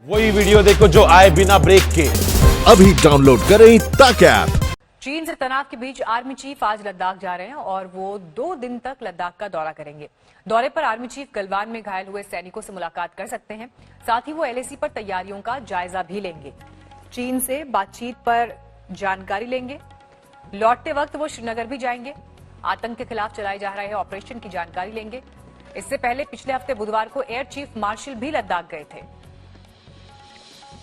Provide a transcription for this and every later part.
वही वीडियो देखो जो आए बिना ब्रेक के। अभी डाउनलोड करें तक ऐप। चीन से तनाव के बीच आर्मी चीफ आज लद्दाख जा रहे हैं और वो 2 दिन तक लद्दाख का दौरा करेंगे। दौरे पर आर्मी चीफ गलवान में घायल हुए सैनिकों से मुलाकात कर सकते हैं। साथ ही वो एलएसी पर तैयारियों का जायजा भी लेंगे। चीन से बातचीत पर जानकारी लेंगे। लौटते वक्त वो श्रीनगर भी जाएंगे। आतंक के खिलाफ चलाए जा रहे ऑपरेशन की जानकारी लेंगे। इससे पहले पिछले हफ्ते बुधवार को एयर चीफ मार्शल भी लद्दाख गए थे।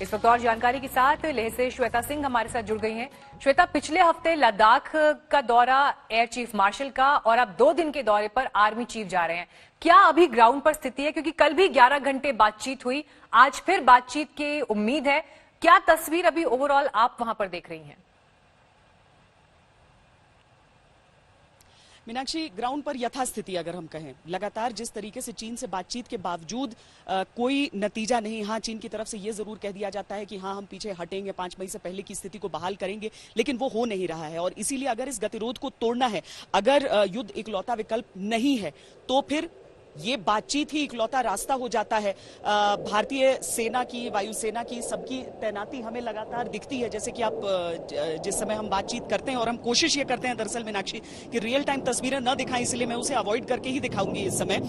इस वक्त और जानकारी के साथ लेह से श्वेता सिंह हमारे साथ जुड़ गई हैं। श्वेता, पिछले हफ्ते लद्दाख का दौरा एयर चीफ मार्शल का और अब 2 दिन के दौरे पर आर्मी चीफ जा रहे हैं। क्या अभी ग्राउंड पर स्थिति है? क्योंकि कल भी 11 घंटे बातचीत हुई, आज फिर बातचीत की उम्मीद है। क्या तस्वीर अभी ओवरऑल आप वहां पर देख रही हैं? मीनाक्षी, ग्राउंड पर यथास्थिति अगर हम कहें, लगातार जिस तरीके से चीन से बातचीत के बावजूद कोई नतीजा नहीं। हाँ, चीन की तरफ से ये जरूर कह दिया जाता है कि हाँ, हम पीछे हटेंगे, 5 मई से पहले की स्थिति को बहाल करेंगे, लेकिन वो हो नहीं रहा है। और इसीलिए अगर इस गतिरोध को तोड़ना है, अगर युद्ध इकलौता विकल्प नहीं है, तो फिर ये बातचीत ही इकलौता रास्ता हो जाता है। भारतीय सेना की, वायुसेना की, सबकी तैनाती हमें लगातार दिखती है। जैसे कि आप जिस समय हम बातचीत करते हैं, और हम कोशिश ये करते हैं दरअसल मीनाक्षी कि रियल टाइम तस्वीरें न दिखाएं, इसलिए मैं उसे अवॉइड करके ही दिखाऊंगी इस समय।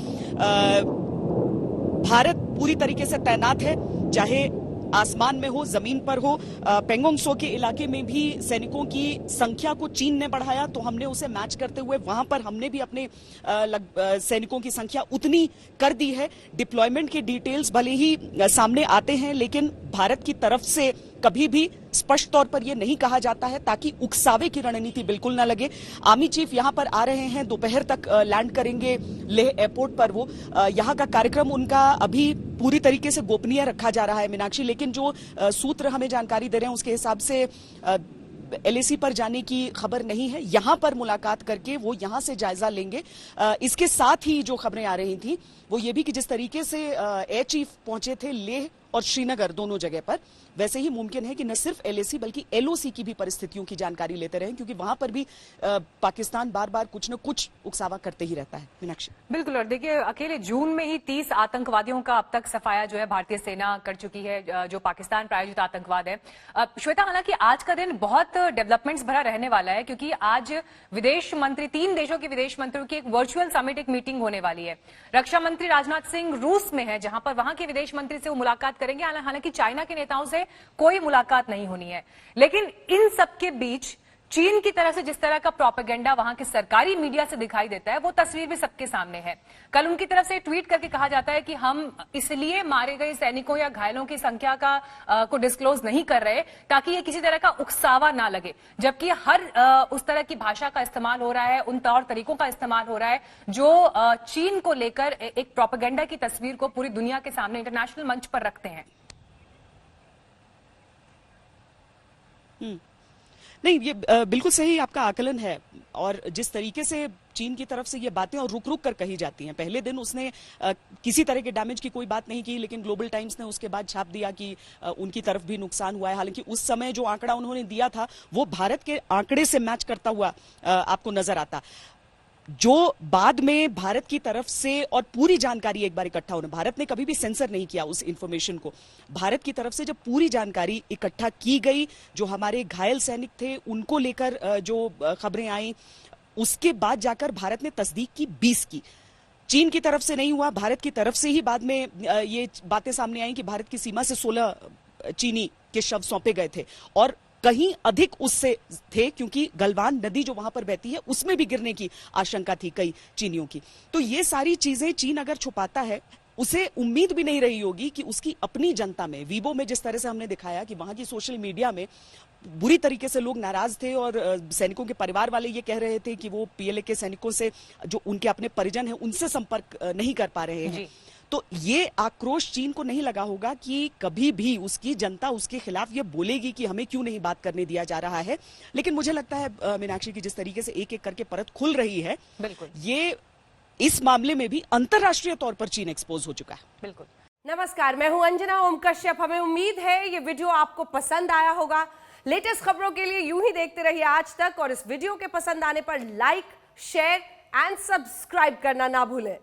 भारत पूरी तरीके से तैनात है, चाहे आसमान में हो, जमीन पर हो। पेंगोंग त्सो के इलाके में भी सैनिकों की संख्या को चीन ने बढ़ाया, तो हमने उसे मैच करते हुए वहां पर हमने भी अपने सैनिकों की संख्या उतनी कर दी है। डिप्लॉयमेंट के डिटेल्स भले ही सामने आते हैं, लेकिन भारत की तरफ से कभी भी स्पष्ट तौर पर यह नहीं कहा जाता है, ताकि उकसावे की रणनीति बिल्कुल ना लगे। आर्मी चीफ यहां पर आ रहे हैं, दोपहर तक लैंड करेंगे लेह एयरपोर्ट पर। वो यहां का कार्यक्रम उनका अभी पूरी तरीके से गोपनीय रखा जा रहा है मीनाक्षी, लेकिन जो सूत्र हमें जानकारी दे रहे हैं उसके हिसाब से एलएसी पर जाने की खबर नहीं है। यहां पर मुलाकात करके वो यहां से जायजा लेंगे। इसके साथ ही जो खबरें आ रही थी वो ये भी कि जिस तरीके से एयर चीफ पहुंचे थे लेह और श्रीनगर दोनों जगह पर, वैसे ही मुमकिन है कि न सिर्फ एलएसी बल्कि एलओसी की भी परिस्थितियों की जानकारी लेते रहें, क्योंकि वहां पर भी पाकिस्तान बार बार कुछ न कुछ उकसावा करते ही रहता है मीनाक्षी। बिल्कुल, और देखिए अकेले जून में ही 30 आतंकवादियों का अब तक सफाया जो है भारतीय सेना कर चुकी है, जो पाकिस्तान प्रायोजित आतंकवाद है। श्वेता, हालांकि आज का दिन बहुत डेवलपमेंट्स भरा रहने वाला है, क्योंकि आज विदेश मंत्री, 3 देशों के विदेश मंत्रियों की एक वर्चुअल समिट, एक मीटिंग होने वाली है। रक्षा मंत्री राजनाथ सिंह रूस में है, जहां पर वहां के विदेश मंत्री से वो मुलाकात करेंगे। हालांकि चाइना के नेताओं से कोई मुलाकात नहीं होनी है, लेकिन इन सब के बीच चीन की तरफ से जिस तरह का प्रोपेगेंडा वहां के सरकारी मीडिया से दिखाई देता है, वो तस्वीर भी सबके सामने है। कल उनकी तरफ से ट्वीट करके कहा जाता है कि हम इसलिए मारे गए सैनिकों या घायलों की संख्या को डिस्क्लोज नहीं कर रहे ताकि ये किसी तरह का उकसावा ना लगे, जबकि हर उस तरह की भाषा का इस्तेमाल हो रहा है, उन तौर तरीकों का इस्तेमाल हो रहा है जो चीन को लेकर एक प्रोपेगेंडा की तस्वीर को पूरी दुनिया के सामने, इंटरनेशनल मंच पर रखते हैं। नहीं, ये बिल्कुल सही आपका आकलन है। और जिस तरीके से चीन की तरफ से ये बातें और रुक रुक कर कही जाती हैं, पहले दिन उसने किसी तरह के डैमेज की कोई बात नहीं की, लेकिन ग्लोबल टाइम्स ने उसके बाद छाप दिया कि उनकी तरफ भी नुकसान हुआ है। हालांकि उस समय जो आंकड़ा उन्होंने दिया था वो भारत के आंकड़े से मैच करता हुआ आपको नजर आता। जो बाद में भारत की तरफ से और पूरी जानकारी एक बार इकट्ठा होने, भारत ने कभी भी सेंसर नहीं किया उस इंफॉर्मेशन को। भारत की तरफ से जब पूरी जानकारी इकट्ठा की गई, जो हमारे घायल सैनिक थे उनको लेकर जो खबरें आई, उसके बाद जाकर भारत ने तस्दीक की 20 की। चीन की तरफ से नहीं हुआ, भारत की तरफ से ही बाद में ये बातें सामने आई कि भारत की सीमा से 16 चीनी के शव सौंपे गए थे, और कहीं अधिक उससे थे, क्योंकि गलवान नदी जो वहां पर बहती है उसमें भी गिरने की आशंका थी कई चीनियों की। तो ये सारी चीजें चीन अगर छुपाता है, उसे उम्मीद भी नहीं रही होगी कि उसकी अपनी जनता में, वीबो में जिस तरह से हमने दिखाया कि वहां की सोशल मीडिया में बुरी तरीके से लोग नाराज थे, और सैनिकों के परिवार वाले ये कह रहे थे कि वो पीएलए के सैनिकों से, जो उनके अपने परिजन हैं, उनसे संपर्क नहीं कर पा रहे हैं। तो ये आक्रोश चीन को नहीं लगा होगा कि कभी भी उसकी जनता उसके खिलाफ ये बोलेगी कि हमें क्यों नहीं बात करने दिया जा रहा है। लेकिन मुझे लगता है मीनाक्षी की जिस तरीके से एक एक करके परत खुल रही है, बिल्कुल ये इस मामले में भी अंतरराष्ट्रीय तौर पर चीन एक्सपोज हो चुका है। बिल्कुल। नमस्कार, मैं हूं अंजना ओम कश्यप। हमें उम्मीद है ये वीडियो आपको पसंद आया होगा। लेटेस्ट खबरों के लिए यूं ही देखते रहिए आज तक, और इस वीडियो के पसंद आने पर लाइक, शेयर एंड सब्सक्राइब करना ना भूलें।